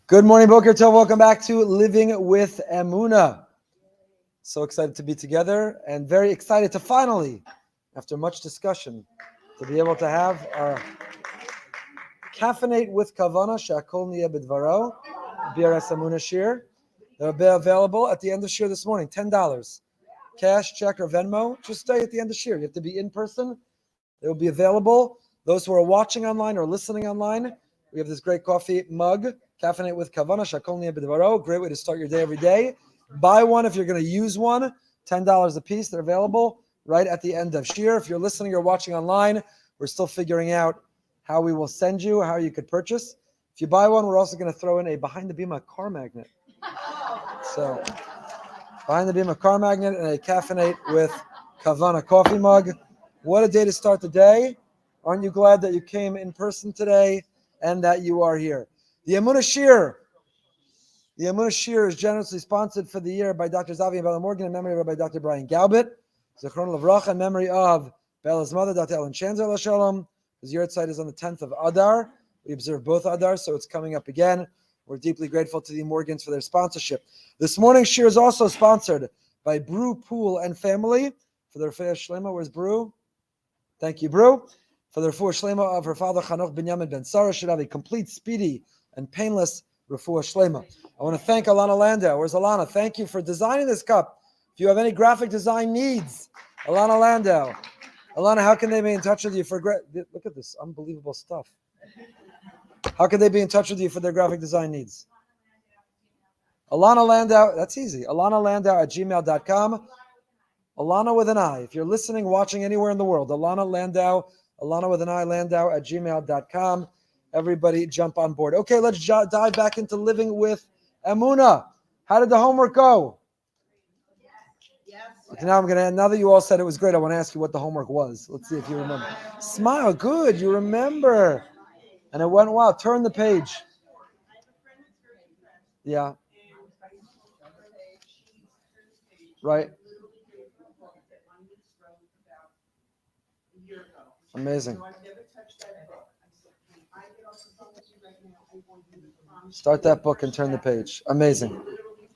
Good morning, Boker Tov. Welcome back to Living with Emunah. So excited to be together and very excited to finally, after much discussion, to be able to have our Caffeinate with Kavana, Shakol Niya Bidvaro, BRS Emunah Shir. They'll be available at the end of Shir this morning, $10. Cash, check, or Venmo. Just stay at the end of Shir. You have to be in person. They will be available. Those who are watching online or listening online, we have this great coffee mug, Caffeinate with Kavana, Shakol Niya Bidvaro. Great way to start your day every day. Buy one if you're going to use one. $10 a piece. They're available right at the end of Shir. If you're listening or watching online, we're still figuring out how we will send you, how you could purchase. If you buy one, we're also going to throw in a behind the Bima car magnet. So, behind the Bima car magnet and a Caffeinate with Kavana coffee mug. What a day to start the day. Aren't you glad that you came in person today and that you are here? The Emunah Shir. The Emunah Shir is generously sponsored for the year by Dr. Zavi and Bella Morgan in memory of Rabbi Dr. Brian Galbit. Zechron Lavracha in memory of Bella's mother, Dr. Ellen Chanzer LaShalom. His yahrzeit is on the 10th of Adar. We observe both Adar, so it's coming up again. We're deeply grateful to the Morgans for their sponsorship. This morning's Shir is also sponsored by Brew Pool and Family for their Refuah Shlema. Where's Brew? Thank you, Brew. For the Refuah Shlema of her father, Chanoch Binyamin Ben Sarah, should have a complete, speedy, and painless Refuah Shlema. I want to thank Alana Landau. Where's Alana? Thank you for designing this cup. If you have any graphic design needs, Alana Landau. Alana, how can they be in touch with you for look at this unbelievable stuff. How can they be in touch with you for their graphic design needs? Alana Landau, that's easy. Alana Landau at gmail.com. Alana with an I. If you're listening, watching anywhere in the world, Alana Landau, Alana with an I, Landau at gmail.com. Everybody jump on board. Okay, let's dive back into living with Emunah. How did the homework go? Okay, now now that you all said it was great, I want to ask you what the homework was. Let's see if you remember. Smile, good, you remember. And it went well. Turn the page. Yeah. Right. Amazing. Start that book and turn the page. Amazing.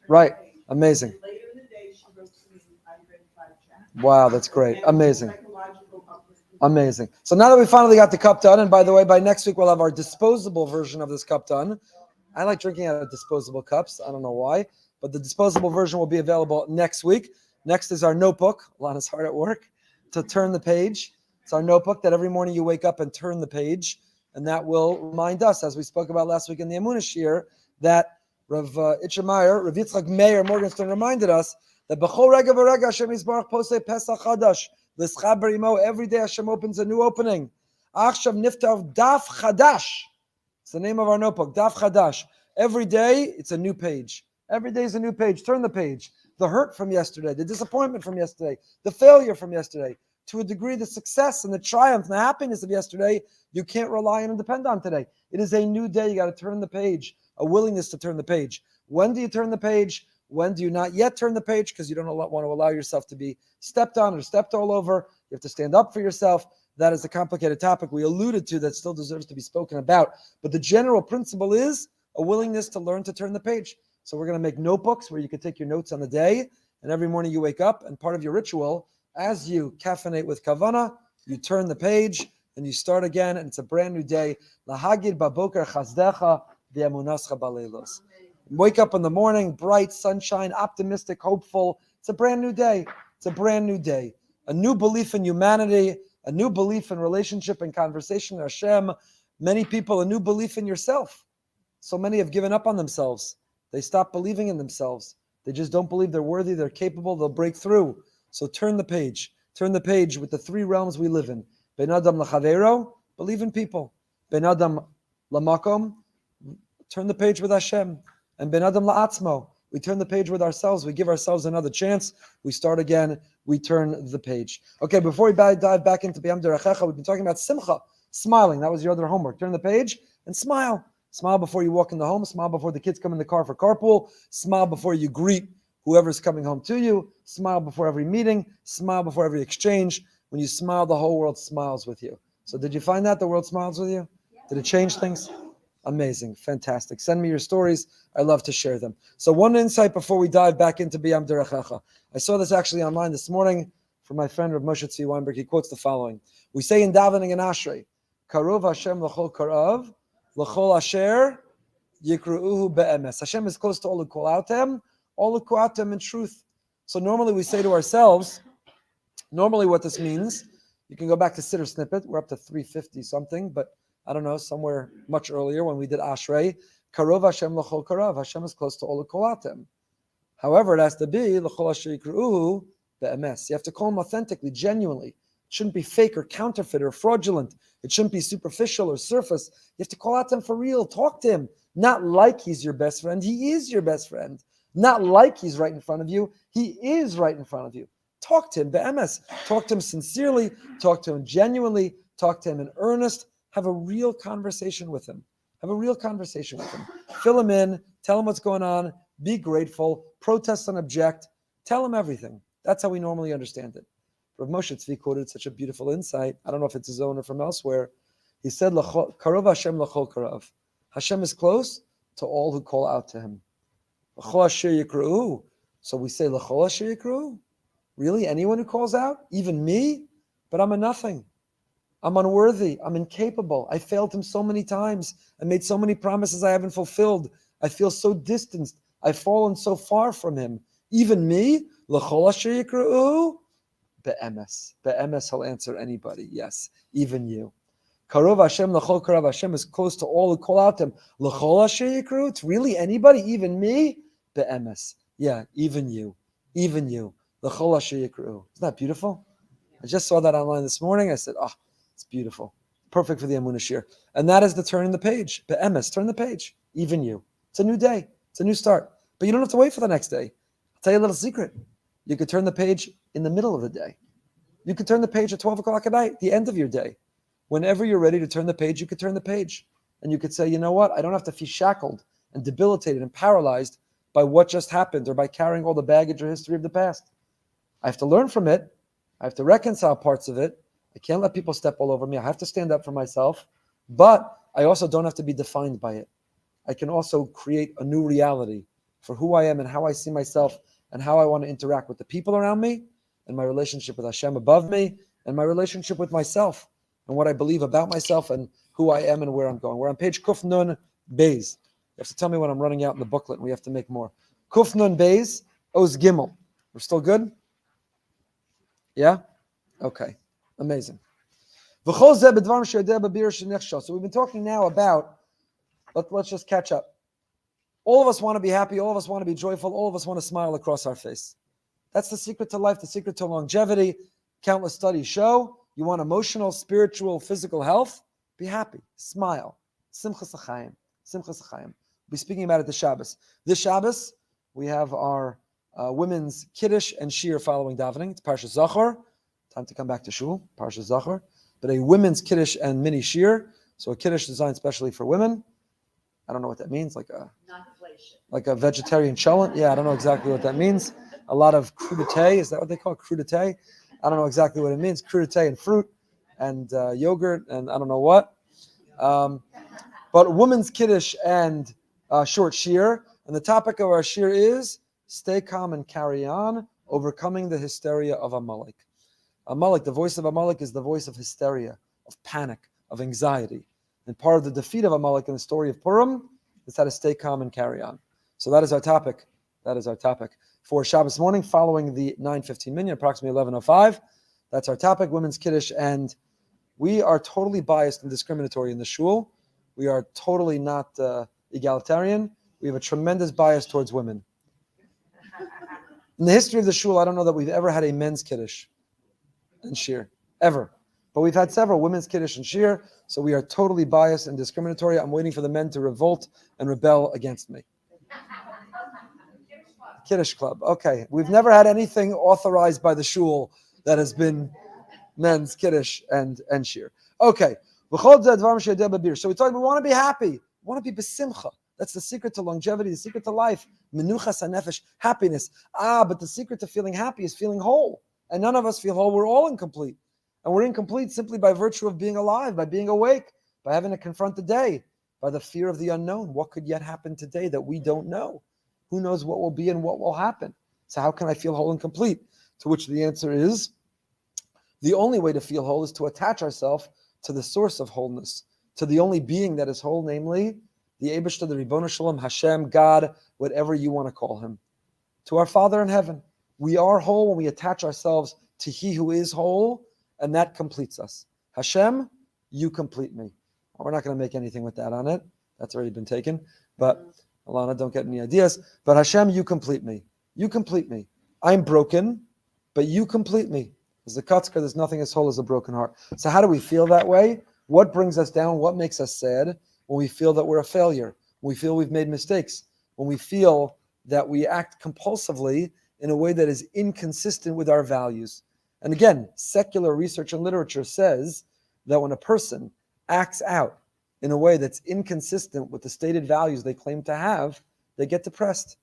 Right. Amazing. Wow, that's great. Amazing. Amazing. So now that we finally got the cup done, and by the way, by next week we'll have our disposable version of this cup done. I like drinking out of disposable cups. I don't know why, but the disposable version will be available next week. Next is our notebook. Lana's hard at work to turn the page. It's our notebook that every morning you wake up and turn the page, and that will remind us, as we spoke about last week in the Emunah Shir, that Itche Meir Morgenstern reminded us that B'chol Rega V'Rega Hashem Yisbarach Posei Pesach Chadash L'Scha Imo. Every day Hashem opens a new opening. Achshav Niftav Daf Chadash. It's the name of our notebook, Daf Chadash. Every day it's a new page. Every day is a new page. Turn the page. The hurt from yesterday, the disappointment from yesterday, the failure from yesterday. To a degree, the success and the triumph and the happiness of yesterday, you can't rely on and depend on today. It is a new day. You got to turn the page, a willingness to turn the page. When do you turn the page? When do you not yet turn the page? Because you don't want to allow yourself to be stepped on or stepped all over. You have to stand up for yourself. That is a complicated topic we alluded to that still deserves to be spoken about. But the general principle is a willingness to learn to turn the page. So we're going to make notebooks where you can take your notes on the day. And every morning you wake up, and part of your ritual, as you caffeinate with kavana, you turn the page and you start again, and it's a brand new day. Lahagid baboker chazdecha v'emunascha baleilos. Wake up in the morning, bright, sunshine, optimistic, hopeful. It's a brand new day. It's a brand new day. A new belief in humanity, a new belief in relationship and conversation with Hashem. Many people, a new belief in yourself. So many have given up on themselves. They stop believing in themselves. They just don't believe they're worthy, they're capable, they'll break through. So turn the page. Turn the page with the three realms we live in. Ben Adam L'Chavero, believe in people. Ben Adam L'Makom, turn the page with Hashem. And Ben Adam La'atzmo, we turn the page with ourselves. We give ourselves another chance. We start again. We turn the page. Okay, before we dive back into B'yam Derechecha, we've been talking about simcha, smiling. That was your other homework. Turn the page and smile. Smile before you walk in the home. Smile before the kids come in the car for carpool. Smile before you greet whoever's coming home to you. Smile before every meeting. Smile before every exchange. When you smile, the whole world smiles with you. So did you find that the world smiles with you? Did it change things? Amazing. Fantastic. Send me your stories. I love to share them. So one insight before we dive back into B'yam Derechecha. I saw this actually online this morning from my friend Rav Moshe Tzvi Weinberg. He quotes the following. We say in davening and Ashrei, Karov Hashem l'chol karav, l'chol asher yikru'uhu be'emes. Hashem is close to all who call out to him in truth. So normally we say to ourselves, normally what this means, you can go back to Siddur Snippet, we're up to 350 something, but I don't know, somewhere much earlier when we did Ashrei, Karov Hashem l'chol karav, Hashem is close to all who call out to him. However, it has to be l'chol asher yikru'uhu be'emes. You have to call him authentically, genuinely. It shouldn't be fake or counterfeit or fraudulent. It shouldn't be superficial or surface. You have to call out to him for real. Talk to him. Not like he's your best friend. He is your best friend. Not like he's right in front of you. He is right in front of you. Talk to him, be'emes. Talk to him sincerely. Talk to him genuinely. Talk to him in earnest. Have a real conversation with him. Have a real conversation with him. Fill him in. Tell him what's going on. Be grateful. Protest and object. Tell him everything. That's how we normally understand it. Rav Moshe Tzvi quoted such a beautiful insight. I don't know if it's his own or from elsewhere. He said, Karov Hashem l'chol karav. Hashem is close to all who call out to him. L'chol asher yikru'u. So we say, L'chol asher yikru'u. Really? Anyone who calls out? Even me? But I'm a nothing. I'm unworthy. I'm incapable. I failed him so many times. I made so many promises I haven't fulfilled. I feel so distanced. I've fallen so far from him. Even me? L'chol asher yikru'u. Be'emes. Be'emes, he'll answer anybody. Yes, even you. Karov Hashem l'chol karav. Hashem is close to all who call out to him. L'chol asher yikru'u. It's really anybody? Even me? Be'emes. Yeah, even you. Even you. L'chol asher yikru'u. Isn't that beautiful? I just saw that online this morning. I said, it's beautiful. Perfect for the Emunah shir. And that is the turning the page. Be'emes, turn the page. Even you. It's a new day. It's a new start. But you don't have to wait for the next day. I'll tell you a little secret. You could turn the page in the middle of the day. You could turn the page at 12 o'clock at night, the end of your day. Whenever you're ready to turn the page, you could turn the page. And you could say, you know what? I don't have to feel shackled and debilitated and paralyzed by what just happened or by carrying all the baggage or history of the past. I have to learn from it. I have to reconcile parts of it. I can't let people step all over me. I have to stand up for myself. But I also don't have to be defined by it. I can also create a new reality for who I am and how I see myself and how I want to interact with the people around me and my relationship with Hashem above me and my relationship with myself and what I believe about myself and who I am and where I'm going. We're on page Kuf Nun Beis. You have to tell me when I'm running out in the booklet and we have to make more. Kuf Nun Beis, Oz Gimel. We're still good? Yeah? Okay. Amazing. So we've been talking now about, let's just catch up. All of us want to be happy. All of us want to be joyful. All of us want to smile across our face. That's the secret to life, the secret to longevity. Countless studies show you want emotional, spiritual, physical health. Be happy. Smile. Simchas Achayim. Simchas Achayim. We'll be speaking about it this Shabbos. This Shabbos, we have our women's Kiddush and Shir following davening. It's Parsha Zachor. Time to come back to Shul. Parsha Zachor. But a women's Kiddush and mini Shir. So a Kiddush designed especially for women. I don't know what that means, like a vegetarian cholent. Yeah, I don't know exactly what that means. A lot of crudité, is that what they call it? Crudité? I don't know exactly what it means. Crudité and fruit and yogurt and I don't know what. But women's Kiddush and short shir. And the topic of our shir is stay calm and carry on, overcoming the hysteria of Amalek. Amalek, the voice of Amalek is the voice of hysteria, of panic, of anxiety. And part of the defeat of Amalek in the story of Purim is how to stay calm and carry on. So that is our topic. That is our topic for Shabbos morning, following the 9:15 minyan, approximately 11:05. That's our topic, women's Kiddush. And we are totally biased and discriminatory in the shul. We are totally not egalitarian. We have a tremendous bias towards women. In the history of the shul, I don't know that we've ever had a men's Kiddush and Shir, ever. But we've had several women's Kiddush and Shir, so we are totally biased and discriminatory. I'm waiting for the men to revolt and rebel against me. Kiddush Club. Okay. We've never had anything authorized by the shul that has been men's Kiddush and Shir. Okay. So we want to be happy. We want to be besimcha. That's the secret to longevity, the secret to life. Menuchas hanefesh, happiness. But the secret to feeling happy is feeling whole. And none of us feel whole. We're all incomplete. And we're incomplete simply by virtue of being alive, by being awake, by having to confront the day. by the fear of the unknown. What could yet happen today that we don't know? Who knows what will be and what will happen? So how can I feel whole and complete? To which the answer is, the only way to feel whole is to attach ourselves to the source of wholeness, to the only being that is whole, namely the Eibishter, the Ribono Shalom, Hashem, God, whatever you want to call him, to our Father in heaven. We are whole when we attach ourselves to He who is whole, and that completes us. Hashem, you complete me. Well, we're not going to make anything with that on it. That's already been taken. But Alana, don't get any ideas. But Hashem, you complete me. You complete me. I'm broken, but you complete me. As the Katzker, there's nothing as whole as a broken heart. So how do we feel that way? What brings us down? What makes us sad? When we feel that we're a failure. When we feel we've made mistakes. When we feel that we act compulsively in a way that is inconsistent with our values. And again, secular research and literature says that when a person acts out in a way that's inconsistent with the stated values they claim to have, they get depressed.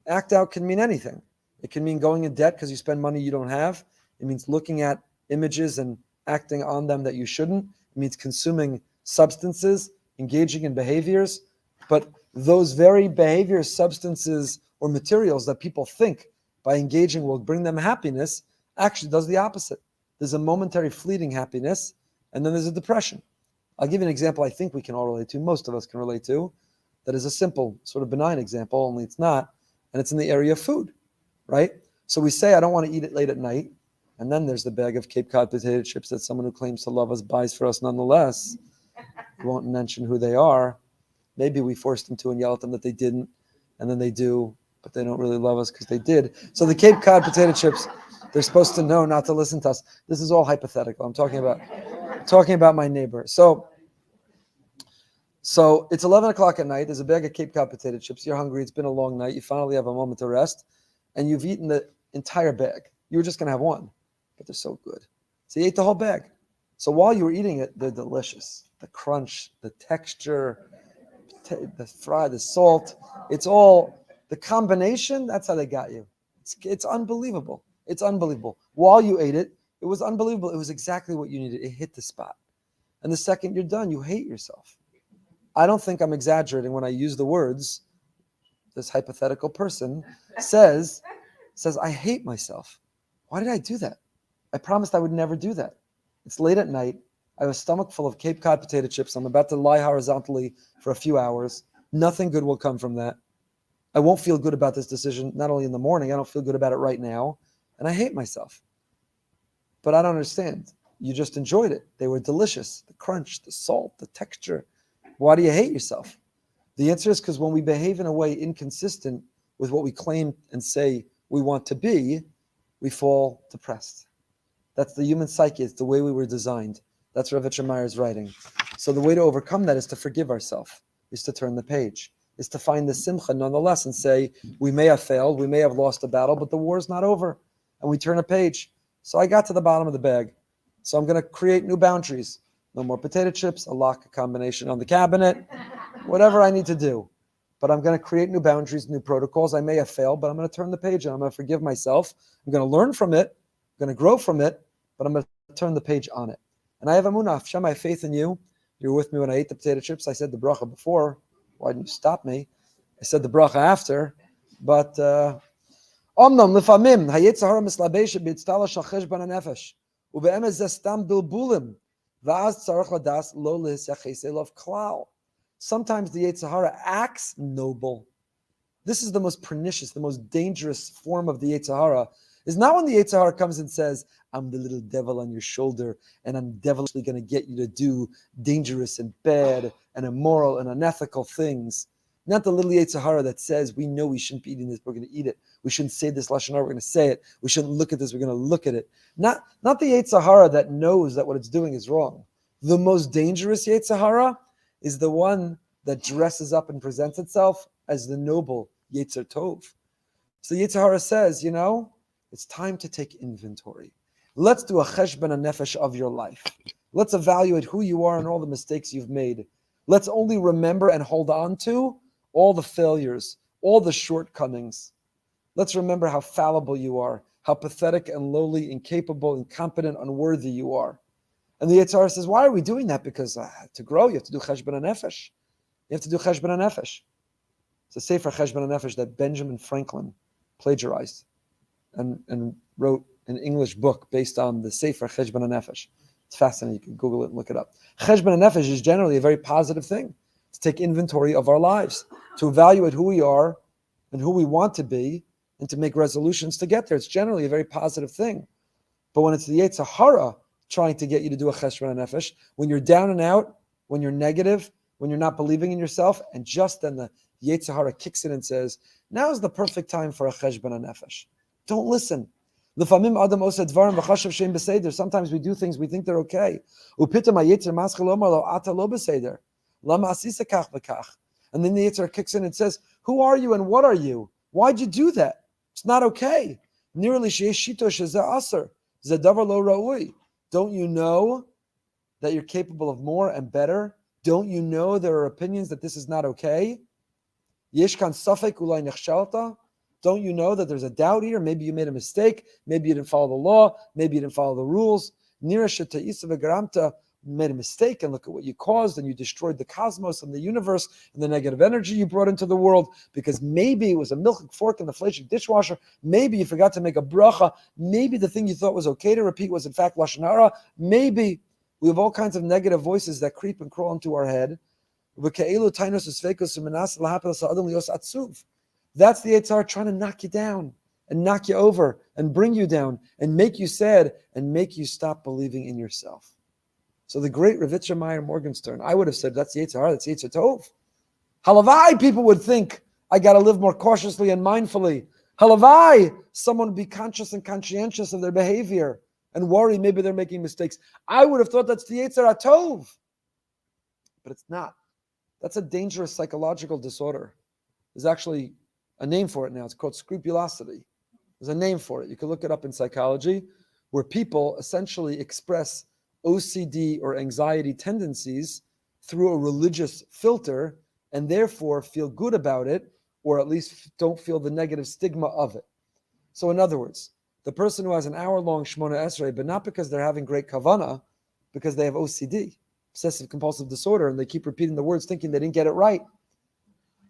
Act out can mean anything. It can mean going in debt because you spend money you don't have. It means looking at images and acting on them that you shouldn't. It means consuming substances, engaging in behaviors. But those very behaviors, substances, or materials that people think by engaging will bring them happiness actually does the opposite. There's a momentary fleeting happiness, and then there's a depression. I'll give you an example I think we can all relate to, most of us can relate to, that is a simple, sort of benign example, only it's not, and it's in the area of food, right? So we say, I don't want to eat it late at night, and then there's the bag of Cape Cod potato chips that someone who claims to love us buys for us nonetheless. We won't mention who they are. Maybe we forced them to and yell at them that they didn't, and then they do, but they don't really love us because they did. So the Cape Cod potato chips, they're supposed to know not to listen to us. This is all hypothetical. I'm talking about my neighbor. So it's 11 o'clock at night. There's a bag of Cape Cod potato chips. You're hungry. It's been a long night. You finally have a moment to rest, and you've eaten the entire bag. You were just going to have one, but they're so good. So you ate the whole bag. So while you were eating it, they're delicious. The crunch, the texture, the fry, the salt. It's all the combination. That's how they got you. It's unbelievable. It's unbelievable. While you ate it, it was unbelievable. It was exactly what you needed. It hit the spot. And the second you're done, you hate yourself. I don't think I'm exaggerating when I use the words. This hypothetical person says, I hate myself. Why did I do that? I promised I would never do that. It's late at night. I have a stomach full of Cape Cod potato chips. I'm about to lie horizontally for a few hours. Nothing good will come from that. I won't feel good about this decision, not only in the morning, I don't feel good about it right now. And I hate myself. But I don't understand. You just enjoyed it. They were delicious. The crunch, the salt, the texture. Why do you hate yourself? The answer is because when we behave in a way inconsistent with what we claim and say we want to be, we fall depressed. That's the human psyche. It's the way we were designed. That's what Itche Meir is writing. So the way to overcome that is to forgive ourselves, is to turn the page, is to find the simcha nonetheless and say, we may have failed, we may have lost a battle, but the war's not over. And we turn a page. So I got to the bottom of the bag. So I'm going to create new boundaries. No more potato chips, a lock combination on the cabinet, whatever I need to do. But I'm going to create new boundaries, new protocols. I may have failed, but I'm going to turn the page and I'm going to forgive myself. I'm going to learn from it. I'm going to grow from it, but I'm going to turn the page on it. And I have Emunah. Hashem, I have faith in you. You were with me when I ate the potato chips. I said the bracha before. Why didn't you stop me? I said the bracha after. But Omnom lefamim hayetz hara mislabesh b'tztala shel cheshbon hanefesh ube'emes ze stam bilbulim va'az tzarich ladas lo lehisachis elov klal. Sometimes the Yetzer Hara acts noble. This is the most pernicious, the most dangerous form of the Yetzer Hara. Is not when the Yetzer Hara comes and says, I'm the little devil on your shoulder and I'm devilishly going to get you to do dangerous and bad and immoral and unethical things. Not the little Yetzer Hara that says, we know we shouldn't be eating this, we're going to eat it. We shouldn't say this Lashon Hara, we're going to say it. We shouldn't look at this, we're going to look at it. Not the Yetzer Hara that knows that what it's doing is wrong. The most dangerous Yetzer Hara is the one that dresses up and presents itself as the noble Yetzer Tov. So the Yetzer Hara says, it's time to take inventory. Let's do a cheshbon nefesh of your life. Let's evaluate who you are and all the mistakes you've made. Let's only remember and hold on to all the failures, all the shortcomings. Let's remember how fallible you are, how pathetic and lowly, incapable, incompetent, unworthy you are. And the Yetzer Hara says, why are we doing that? Because to grow, you have to do cheshbon nefesh. You have to do cheshbon nefesh. It's a sefer cheshbon nefesh that Benjamin Franklin plagiarized and wrote an English book based on the sefer cheshbon nefesh. It's fascinating. You can Google it and look it up. Cheshbon nefesh is generally a very positive thing. To take inventory of our lives, to evaluate who we are and who we want to be, and to make resolutions to get there. It's generally a very positive thing. But when it's the Yetzer Hara trying to get you to do a cheshbon nefesh, when you're down and out, when you're negative, when you're not believing in yourself, and just then the Yetzer Hara kicks in and says, now's the perfect time for a cheshbon nefesh. Don't listen. Sometimes we do things we think they're okay. And then the Yetzer Hara kicks in and says, who are you and what are you? Why'd you do that? It's not okay. Don't you know that you're capable of more and better? Don't you know there are opinions that this is not okay? Don't you know that there's a doubt here? Maybe you made a mistake. Maybe you didn't follow the law. Maybe you didn't follow the rules. You made a mistake, and look at what you caused, and you destroyed the cosmos and the universe and the negative energy you brought into the world, because maybe it was a milk fork in the fleshig dishwasher. Maybe you forgot to make a bracha. Maybe the thing you thought was okay to repeat was in fact lashon hara. Maybe we have all kinds of negative voices that creep and crawl into our head. That's the Yetzer Hara trying to knock you down and knock you over and bring you down and make you sad and make you stop believing in yourself. So the great Itche Meir Morgenstern, I would have said, that's Yetzer Hara, that's Yetzer Tov. Halavai, people would think, I got to live more cautiously and mindfully. Halavai, someone would be conscious and conscientious of their behavior and worry maybe they're making mistakes. I would have thought that's the Yetzer Hara Tov. But it's not. That's a dangerous psychological disorder. There's actually a name for it now. It's called scrupulosity. There's a name for it. You can look it up in psychology, where people essentially express OCD or anxiety tendencies through a religious filter and therefore feel good about it, or at least don't feel the negative stigma of it. So in other words, the person who has an hour-long Shmona Esrei, but not because they're having great kavanah, because they have OCD, obsessive compulsive disorder, and they keep repeating the words thinking they didn't get it right.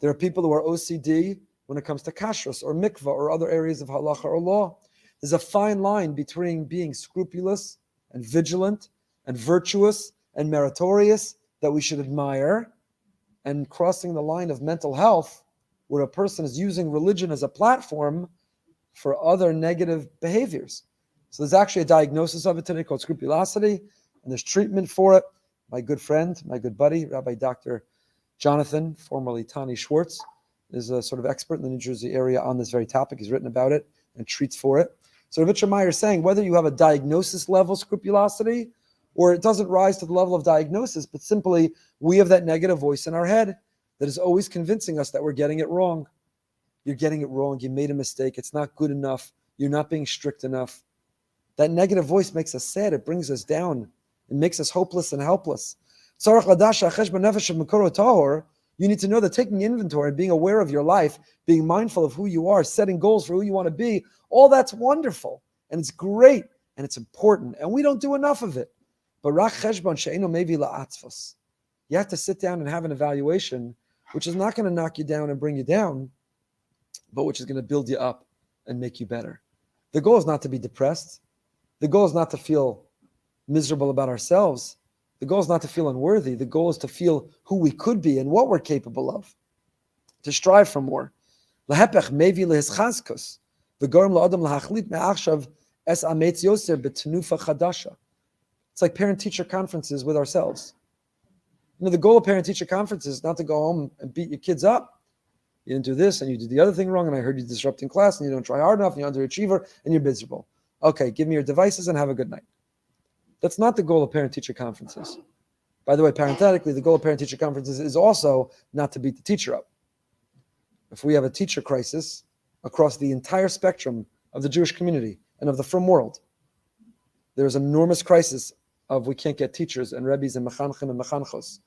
There are people who are OCD when it comes to kashrus or mikvah or other areas of halacha or law. There's a fine line between being scrupulous and vigilant and virtuous and meritorious that we should admire, and crossing the line of mental health where a person is using religion as a platform for other negative behaviors. So there's actually a diagnosis of it today called scrupulosity, and there's treatment for it. My good friend, my good buddy, Rabbi Dr. Jonathan, formerly Tani Schwartz, is a sort of expert in the New Jersey area on this very topic. He's written about it and treats for it. So Itche Meir is saying whether you have a diagnosis level scrupulosity or it doesn't rise to the level of diagnosis, but simply we have that negative voice in our head that is always convincing us that we're getting it wrong. You're getting it wrong. You made a mistake. It's not good enough. You're not being strict enough. That negative voice makes us sad. It brings us down. It makes us hopeless and helpless. You need to know that taking inventory, being aware of your life, being mindful of who you are, setting goals for who you want to be, all that's wonderful and it's great and it's important, and we don't do enough of it. But you have to sit down and have an evaluation, which is not going to knock you down and bring you down, but which is going to build you up and make you better. The goal is not to be depressed. The goal is not to feel miserable about ourselves. The goal is not to feel unworthy. The goal is to feel who we could be and what we're capable of, to strive for more. It's like parent-teacher conferences with ourselves. The goal of parent-teacher conferences is not to go home and beat your kids up. You didn't do this and you did the other thing wrong, and I heard you disrupting class and you don't try hard enough and you're underachiever and you're miserable. Okay, give me your devices and have a good night. That's not the goal of parent-teacher conferences. By the way, parenthetically, the goal of parent-teacher conferences is also not to beat the teacher up. If we have a teacher crisis across the entire spectrum of the Jewish community and of the frum world, there's an enormous crisis of we can't get teachers and rebbes and mechanchim and mechanchos.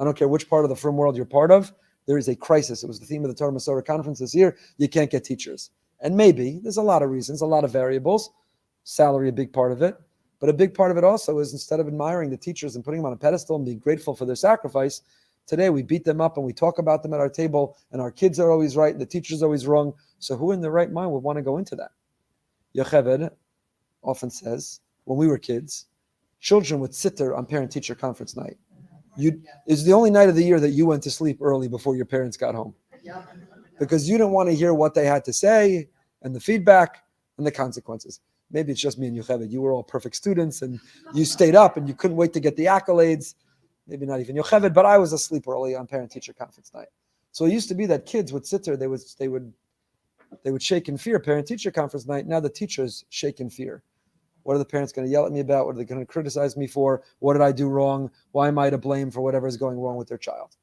I don't care which part of the frum world you're part of, there is a crisis. It was the theme of the Torah Masorah conference this year. You can't get teachers. And maybe, there's a lot of reasons, a lot of variables, salary a big part of it, but a big part of it also is instead of admiring the teachers and putting them on a pedestal and being grateful for their sacrifice, Today we beat them up and we talk about them at our table, and our kids are always right and the teacher's always wrong. So who in their right mind would want to go into that? Yocheved often says, when we were kids, children would sit there on parent-teacher conference night. It's the only night of the year that you went to sleep early before your parents got home. Because you didn't want to hear what they had to say and the feedback and the consequences. Maybe it's just me and Yocheved. You were all perfect students and you stayed up and you couldn't wait to get the accolades. Maybe not even Yocheved, but I was asleep early on parent-teacher conference night. So it used to be that kids would sit there, they would shake in fear, parent-teacher conference night. Now the teachers shake in fear. What are the parents going to yell at me about? What are they going to criticize me for? What did I do wrong? Why am I to blame for whatever is going wrong with their child?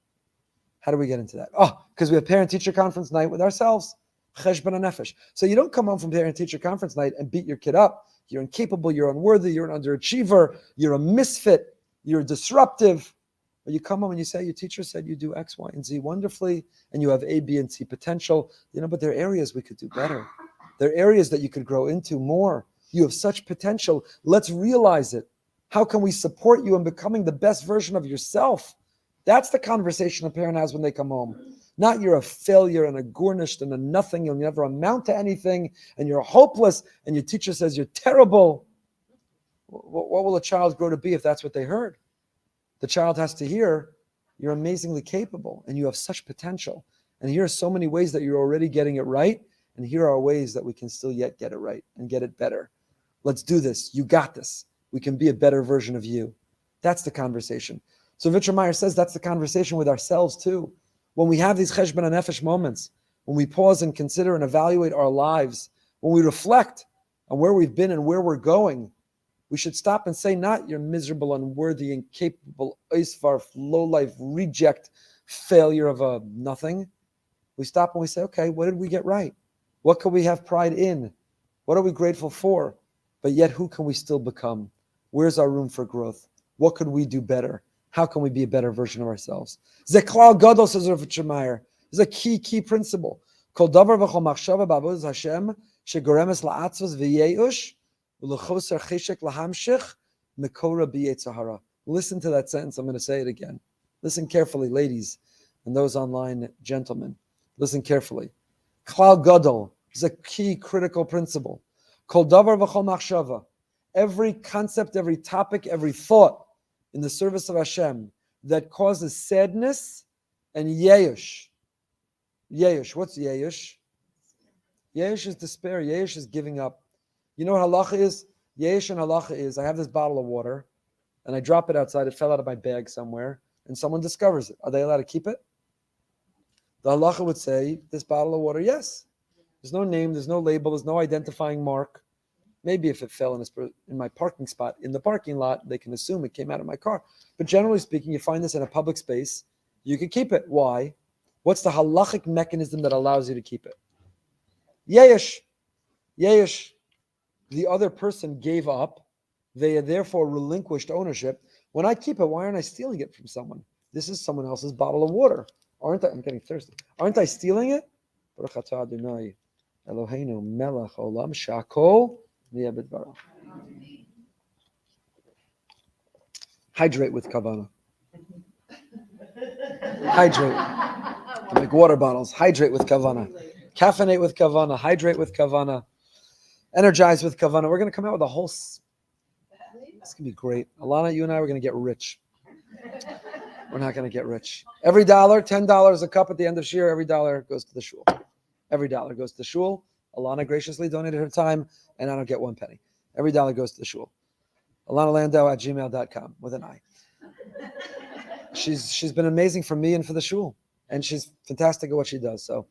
How do we get into that? Oh, because we have parent-teacher conference night with ourselves. Cheshbon HaNefesh. So you don't come home from parent-teacher conference night and beat your kid up. You're incapable, you're unworthy, you're an underachiever, you're a misfit, you're disruptive. But you come home and you say, your teacher said you do X, Y, and Z wonderfully, and you have A, B, and C potential. But there are areas we could do better. There are areas that you could grow into more. You have such potential. Let's realize it. How can we support you in becoming the best version of yourself? That's the conversation a parent has when they come home. Not you're a failure and a garnished and a nothing, you'll never amount to anything, and you're hopeless, and your teacher says you're terrible. What will a child grow to be if that's what they heard? The child has to hear, you're amazingly capable, and you have such potential. And here are so many ways that you're already getting it right, and here are ways that we can still yet get it right and get it better. Let's do this. You got this. We can be a better version of you. That's the conversation. So Itche Meir says that's the conversation with ourselves too. When we have these Cheshbon HaNefesh moments, when we pause and consider and evaluate our lives, when we reflect on where we've been and where we're going, we should stop and say, not you're miserable, unworthy, incapable, oisvarf, low-life, reject, failure of a nothing. We stop and we say, okay, what did we get right? What can we have pride in? What are we grateful for? But yet, who can we still become? Where's our room for growth? What could we do better? How can we be a better version of ourselves? Zeklal Gadol, says Itche Meir, is a key principle. Kol davar v'chol machshava b'avodas Hashem shegoremes la'atzvos v'yeush v'lechoser cheshek lahamshich mekora b'yetzer hara. Listen to that sentence. I'm going to say it again. Listen carefully, ladies, and those online gentlemen. Listen carefully. Klal Gadol is a key critical principle. Kol davar v'chol machshava. Every concept, every topic, every thought in the service of Hashem that causes sadness and yeush. Yeush, what's yeush? Yeush is despair. Yeush is giving up. You know what halacha is? Yeush and halacha is, I have this bottle of water and I drop it outside. It fell out of my bag somewhere and someone discovers it. Are they allowed to keep it? The halacha would say, this bottle of water, yes. There's no name, there's no label, there's no identifying mark. Maybe if it fell in my parking spot in the parking lot, they can assume it came out of my car. But generally speaking, you find this in a public space, you can keep it. Why? What's the halachic mechanism that allows you to keep it? Yeush. The other person gave up. They therefore relinquished ownership. When I keep it, why aren't I stealing it from someone? This is someone else's bottle of water. I'm getting thirsty. Aren't I stealing it? Baruch atah Adonai Eloheinu melech olam shakol. Hydrate with kavana. Hydrate. Like water bottles. Hydrate with kavana. Caffeinate with kavana. Hydrate with kavana. Energize with kavana. We're going to come out with a whole... This is going to be great. Alana, you and I are going to get rich. We're not going to get rich. Every dollar, $10 a cup at the end of Shir, every dollar goes to the shul. Every dollar goes to the shul. Alana graciously donated her time, and I don't get one penny. Every dollar goes to the shul. AlanaLandau@gmail.com with an I. She's been amazing for me and for the shul, and she's fantastic at what she does. So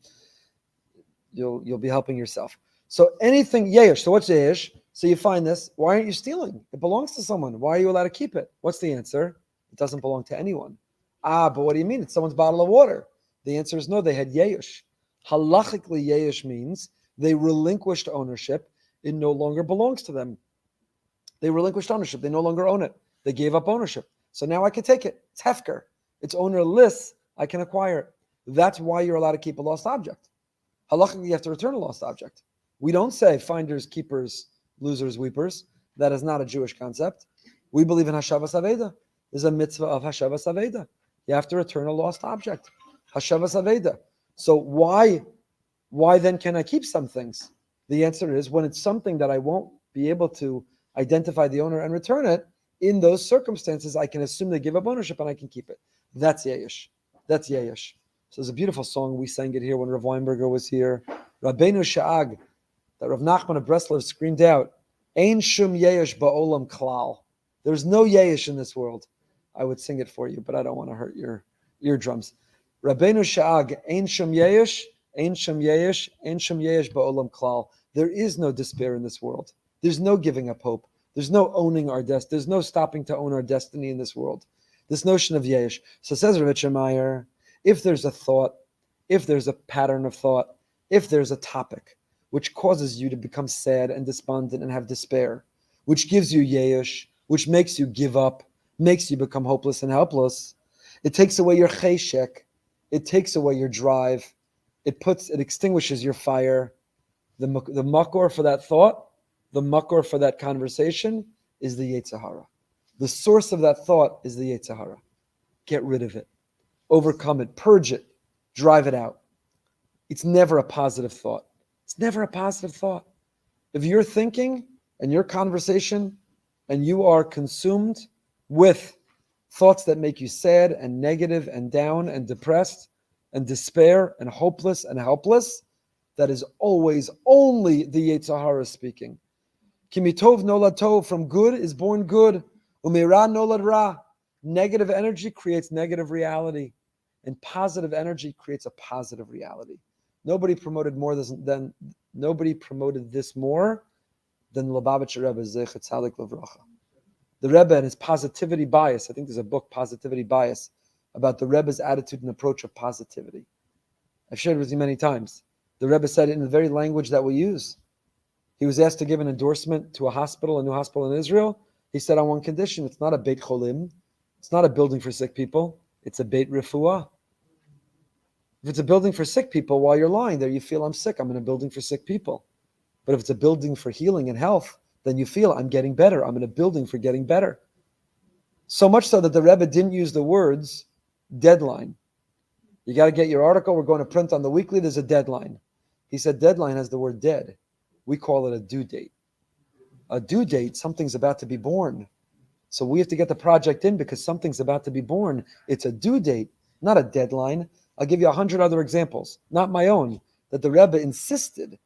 you'll be helping yourself. So anything yesh. So what's yesh? So you find this. Why aren't you stealing? It belongs to someone. Why are you allowed to keep it? What's the answer? It doesn't belong to anyone. But what do you mean? It's someone's bottle of water. The answer is no. They had yesh. Halachically, yesh means they relinquished ownership. It no longer belongs to them. They relinquished ownership. They no longer own it. They gave up ownership. So now I can take it. It's hefker. It's ownerless. I can acquire it. That's why you're allowed to keep a lost object. Halachically, you have to return a lost object. We don't say finders, keepers, losers, weepers. That is not a Jewish concept. We believe in Hashavas Aveda. There's a mitzvah of Hashavas Aveda. You have to return a lost object. Hashavas Aveda. So why then can I keep some things? The answer is when it's something that I won't be able to identify the owner and return it, in those circumstances, I can assume they give up ownership and I can keep it. That's Yeyish. That's Yeyish. So there's a beautiful song. We sang it here when Rav Weinberger was here. Rabbeinu Sha'ag, that Rav Nachman of Breslev screamed out, Ein shum Yeyish ba'olam klal. There's no Yeyish in this world. I would sing it for you, but I don't want to hurt your eardrums. Rabbeinu Sha'ag, Ein shum Yeyish, Ein shum Yeyish, Ein shum Yeyish ba'olam klal. There is no despair in this world. There's no giving up hope. There's no owning our destiny. There's no stopping to own our destiny in this world. This notion of Yesh. So says Rabbi Itche Meir, if there's a thought, if there's a pattern of thought, if there's a topic which causes you to become sad and despondent and have despair, which gives you Yesh, which makes you give up, makes you become hopeless and helpless, it takes away your cheshek, it takes away your drive, it extinguishes your fire. The makor for that thought, the makor for that conversation is the Yetzer Hara. The source of that thought is the Yetzer Hara. Get rid of it. Overcome it. Purge it. Drive it out. It's never a positive thought. It's never a positive thought. If you're thinking and your conversation and you are consumed with thoughts that make you sad and negative and down and depressed and despair and hopeless and helpless, that is always only the Yetzer Hara speaking. Kimitov nolad tov, from good is born good. Umira nolad ra. Negative energy creates negative reality, and positive energy creates a positive reality. Nobody promoted this more than Lubavitcher Rebbe, Zecher Tzadik Levracha. The Rebbe and his positivity bias. I think there's a book, Positivity Bias, about the Rebbe's attitude and approach of positivity. I've shared it with you many times. The Rebbe said it in the very language that we use. He was asked to give an endorsement to a new hospital in Israel. He said on one condition, it's not a Beit Cholim, it's not a building for sick people, it's a Beit Refuah. If it's a building for sick people, while you're lying there, you feel I'm sick, I'm in a building for sick people. But if it's a building for healing and health, then you feel I'm getting better, I'm in a building for getting better. So much so that the Rebbe didn't use the words deadline. You got to get your article, we're going to print on the weekly, there's a deadline. He said deadline has the word dead. We call it a due date. A due date, something's about to be born. So we have to get the project in because something's about to be born. It's a due date, not a deadline. I'll give you 100 other examples, not my own, that the Rebbe insisted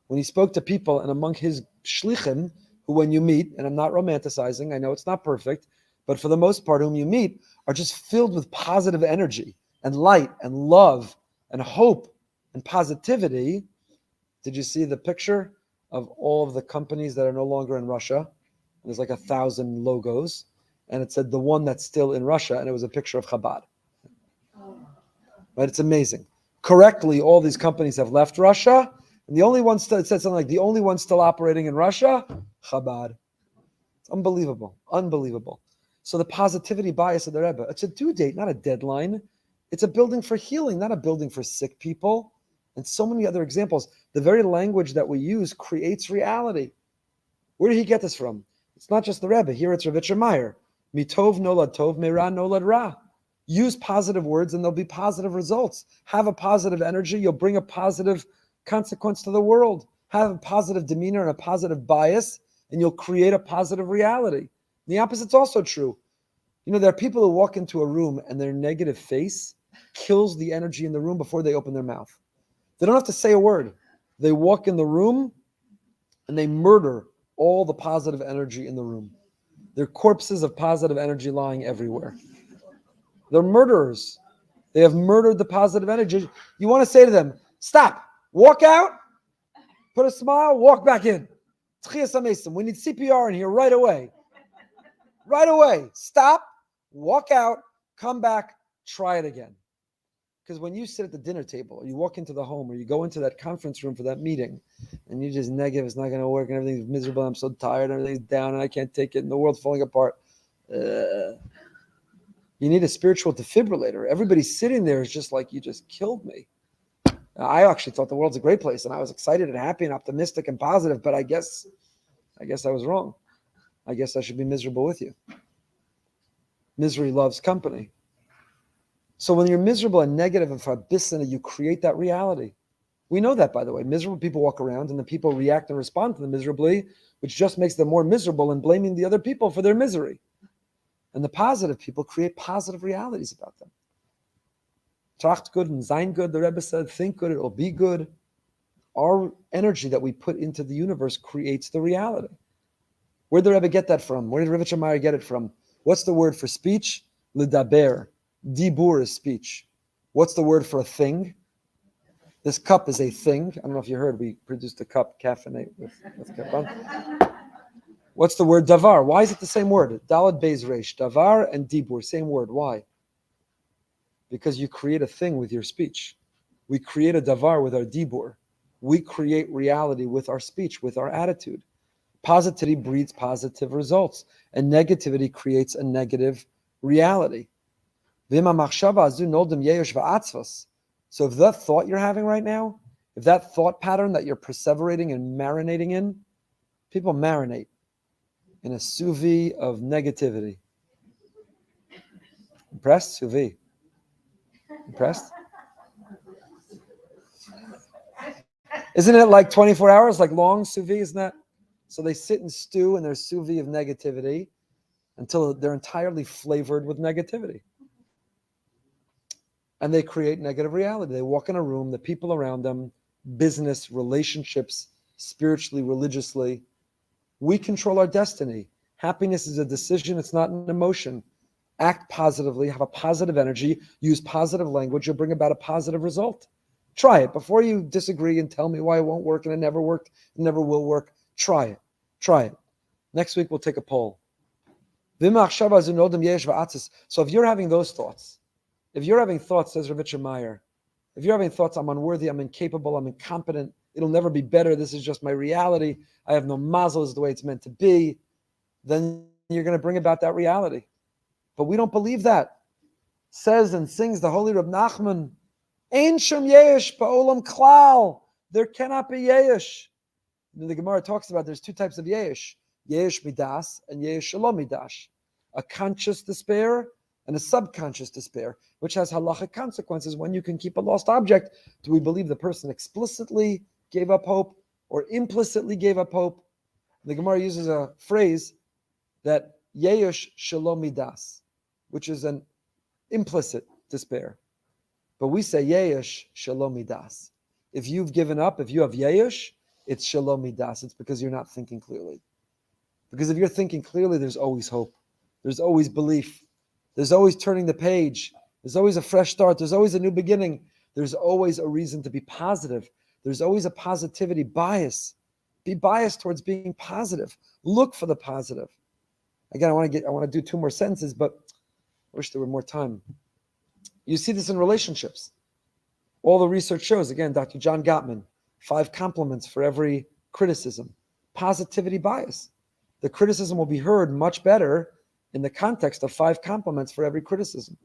when he spoke to people and among his shlichim, who when you meet, and I'm not romanticizing, I know it's not perfect, but for the most part, whom you meet are just filled with positive energy and light and love and hope and positivity. Did you see the picture of all of the companies that are no longer in Russia? There's like 1,000 logos, and it said the one that's still in Russia, and it was a picture of Chabad. Right? It's amazing. Correctly, all these companies have left Russia, and the only one it said something like the only one still operating in Russia, Chabad. It's unbelievable, unbelievable. So the positivity bias of the Rebbe, it's a due date, not a deadline. It's a building for healing, not a building for sick people. And so many other examples. The very language that we use creates reality. Where did he get this from? It's not just the Rebbe. Here it's Rav Itche Meir. Mitov nolad tov, meira nolad ra. Use positive words and there'll be positive results. Have a positive energy. You'll bring a positive consequence to the world. Have a positive demeanor and a positive bias, and you'll create a positive reality. The opposite's also true. You know, there are people who walk into a room and their negative face kills the energy in the room before they open their mouth. They don't have to say a word. They walk in the room and they murder all the positive energy in the room. They're corpses of positive energy lying everywhere. They're murderers. They have murdered the positive energy. You want to say to them, stop, walk out, put a smile, walk back in. We need CPR in here right away. Right away. Stop, walk out, come back, try it again. Because when you sit at the dinner table, or you walk into the home, or you go into that conference room for that meeting, and you're just negative, it's not going to work, and everything's miserable, I'm so tired, everything's down, and I can't take it, and the world's falling apart. You need a spiritual defibrillator. Everybody sitting there is just like, you just killed me. I actually thought the world's a great place, and I was excited and happy and optimistic and positive, but I guess I was wrong. I guess I should be miserable with you. Misery loves company. So when you're miserable and negative and farbissina, you create that reality. We know that, by the way. Miserable people walk around and the people react and respond to them miserably, which just makes them more miserable and blaming the other people for their misery. And the positive people create positive realities about them. Tracht good and sein good, the Rebbe said, think good, it'll be good. Our energy that we put into the universe creates the reality. Where did the Rebbe get that from? Where did Rabbi Itche Meir get it from? What's the word for speech? Lidaber. Dibur is speech. What's the word for a thing? This cup is a thing. I don't know if you heard, we produced a cup, caffeinate with cup on. What's the word davar? Why is it the same word? Dalad Beis Reish. Davar and dibur, same word. Why? Because you create a thing with your speech. We create a davar with our dibur. We create reality with our speech, with our attitude. Positivity breeds positive results, and negativity creates a negative reality. So if that thought you're having right now, if that thought pattern that you're perseverating and marinating in, people marinate in a sous vide of negativity. Impressed? Sous vide. Impressed? Isn't it like 24 hours, like long sous vide, isn't that? So they sit and stew in their sous vide of negativity until they're entirely flavored with negativity. And they create negative reality. They walk in a room, the people around them, business, relationships, spiritually, religiously. We control our destiny. Happiness is a decision, it's not an emotion. Act positively, have a positive energy, use positive language, you'll bring about a positive result. Try it. Before you disagree and tell me why it won't work and it never worked, it never will work, try it. Try it. Next week we'll take a poll. So if you're having those thoughts, if you're having thoughts, says Rabbi Itche Meir, if you're having thoughts, I'm unworthy, I'm incapable, I'm incompetent, it'll never be better, this is just my reality, I have no mazel, this is the way it's meant to be, then you're going to bring about that reality. But we don't believe that. Says and sings the holy Reb Nachman, Ein shum yesh ba'olam klal. There cannot be yesh. The Gemara talks about there's two types of yesh. Yesh midas and yesh shalom midash. A conscious despair and a subconscious despair, which has halachic consequences when you can keep a lost object. Do we believe the person explicitly gave up hope or implicitly gave up hope? The Gemara uses a phrase that yesh shalom midas, which is an implicit despair. But we say yesh shalom midas. If you've given up, if you have yesh, it's shalom midas. It's because you're not thinking clearly. Because if you're thinking clearly, there's always hope. There's always belief. There's always turning the page. There's always a fresh start. There's always a new beginning. There's always a reason to be positive. There's always a positivity bias. Be biased towards being positive. Look for the positive. Again, I want to do two more sentences, but I wish there were more time. You see this in relationships. All the research shows, again, Dr. John Gottman, 5 compliments for every criticism. Positivity bias. The criticism will be heard much better in the context of 5 compliments for every criticism.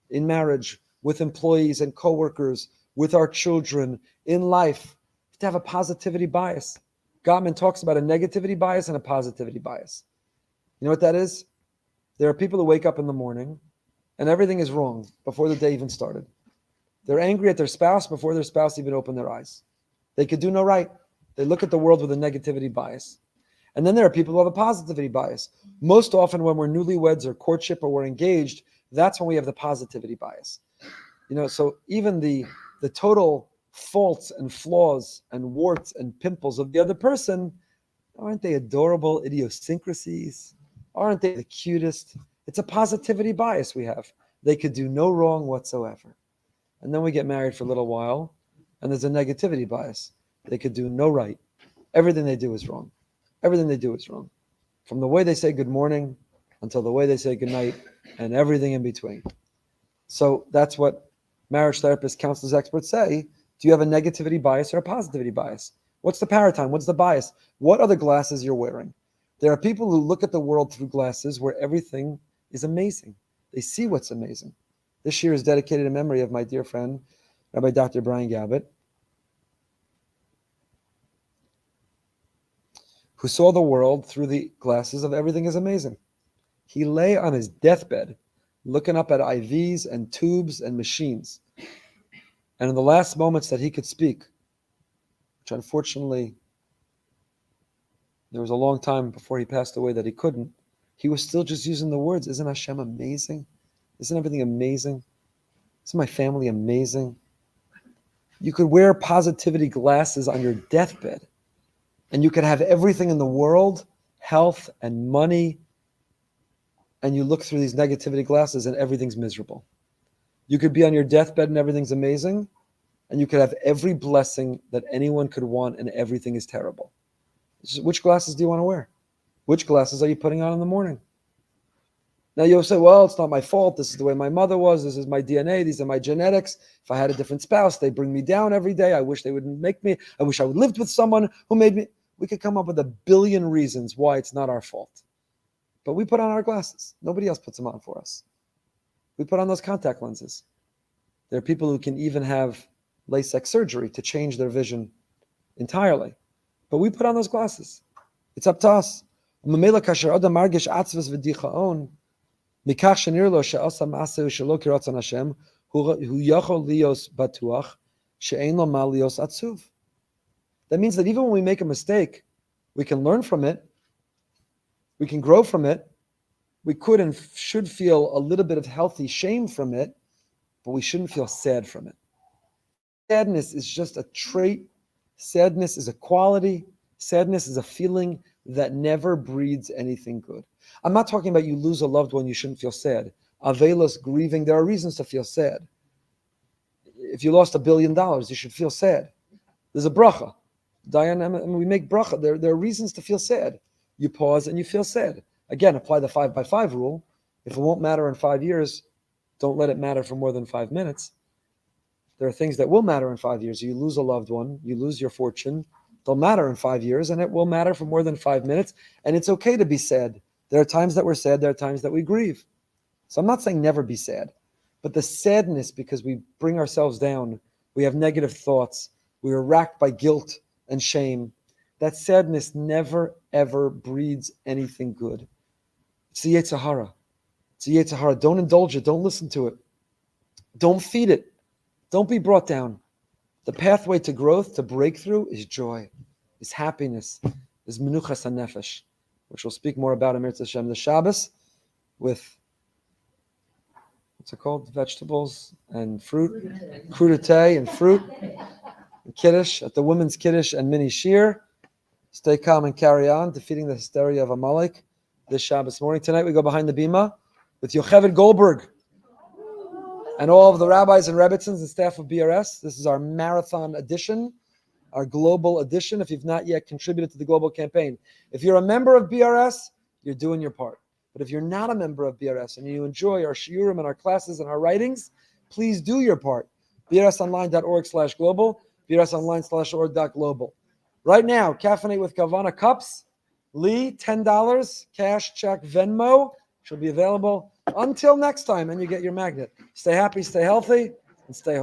In marriage, with employees and coworkers, with our children, in life. You have to have a positivity bias. Gottman talks about a negativity bias and a positivity bias. You know what that is? There are people who wake up in the morning and everything is wrong before the day even started. They're angry at their spouse before their spouse even opened their eyes. They could do no right. They look at the world with a negativity bias. And then there are people who have a positivity bias. Most often when we're newlyweds or courtship or we're engaged, that's when we have the positivity bias. So even the total faults and flaws and warts and pimples of the other person, aren't they adorable idiosyncrasies? Aren't they the cutest? It's a positivity bias we have. They could do no wrong whatsoever. And then we get married for a little while, and there's a negativity bias. They could do no right. Everything they do is wrong. Everything they do is wrong. From the way they say good morning until the way they say good night and everything in between. So that's what marriage therapists, counselors, experts say. Do you have a negativity bias or a positivity bias? What's the paradigm? What's the bias? What are the glasses you're wearing? There are people who look at the world through glasses where everything is amazing. They see what's amazing. This year is dedicated in memory of my dear friend, Rabbi Dr. Brian Gabbett, who saw the world through the glasses of everything is amazing. He lay on his deathbed looking up at IVs and tubes and machines. And in the last moments that he could speak, which unfortunately, there was a long time before he passed away that he couldn't, he was still just using the words, isn't Hashem amazing? Isn't everything amazing? Isn't my family amazing? You could wear positivity glasses on your deathbed, and you could have everything in the world, health and money, and you look through these negativity glasses and everything's miserable. You could be on your deathbed and everything's amazing, and you could have every blessing that anyone could want and everything is terrible. Which glasses do you want to wear? Which glasses are you putting on in the morning? Now you'll say, well, it's not my fault. This is the way my mother was. This is my DNA. These are my genetics. If I had a different spouse, they bring me down every day. I wish they wouldn't make me. I wish I would have lived with someone who made me. We could come up with a billion reasons why it's not our fault. But we put on our glasses. Nobody else puts them on for us. We put on those contact lenses. There are people who can even have LASIK surgery to change their vision entirely. But we put on those glasses. It's up to us. That means that even when we make a mistake, we can learn from it, we can grow from it, we could and should feel a little bit of healthy shame from it, but we shouldn't feel sad from it. Sadness is just a trait. Sadness is a quality. Sadness is a feeling that never breeds anything good. I'm not talking about you lose a loved one, you shouldn't feel sad. Avelos, grieving, there are reasons to feel sad. If you lost $1 billion, you should feel sad. There's a bracha. Diana, we make bracha. There are reasons to feel sad. You pause and you feel sad. Again, apply the 5x5 rule. If it won't matter in 5 years, don't let it matter for more than 5 minutes. There are things that will matter in 5 years. You lose a loved one, you lose your fortune. They'll matter in 5 years, and it will matter for more than 5 minutes. And it's okay to be sad. There are times that we're sad. There are times that we grieve. So I'm not saying never be sad. But the sadness, because we bring ourselves down, we have negative thoughts, we are racked by guilt and shame, that sadness never, ever breeds anything good. It's the Yetzer Hara. It's the Yetzer Hara. Don't indulge it. Don't listen to it. Don't feed it. Don't be brought down. The pathway to growth, to breakthrough, is joy, is happiness, is menuchas hanefesh, which we'll speak more about in Mirz Hashem the Shabbos, with, what's it called? Vegetables and fruit, crudité and fruit, and Kiddush, at the women's Kiddush and mini shir. Stay calm and carry on, defeating the hysteria of Amalek this Shabbos morning. Tonight we go behind the bima with Yocheved Goldberg and all of the rabbis and rebbitzins and staff of BRS. This is our marathon edition, our global edition, if you've not yet contributed to the global campaign. If you're a member of BRS, you're doing your part. But if you're not a member of BRS and you enjoy our shiurim and our classes and our writings, please do your part. brsonline.org/global, brsonline.org.global. Right now, Caffeinate with Kavana cups, Lee, $10, cash, check, Venmo, should be available until next time, and you get your magnet. Stay happy, stay healthy, and stay home.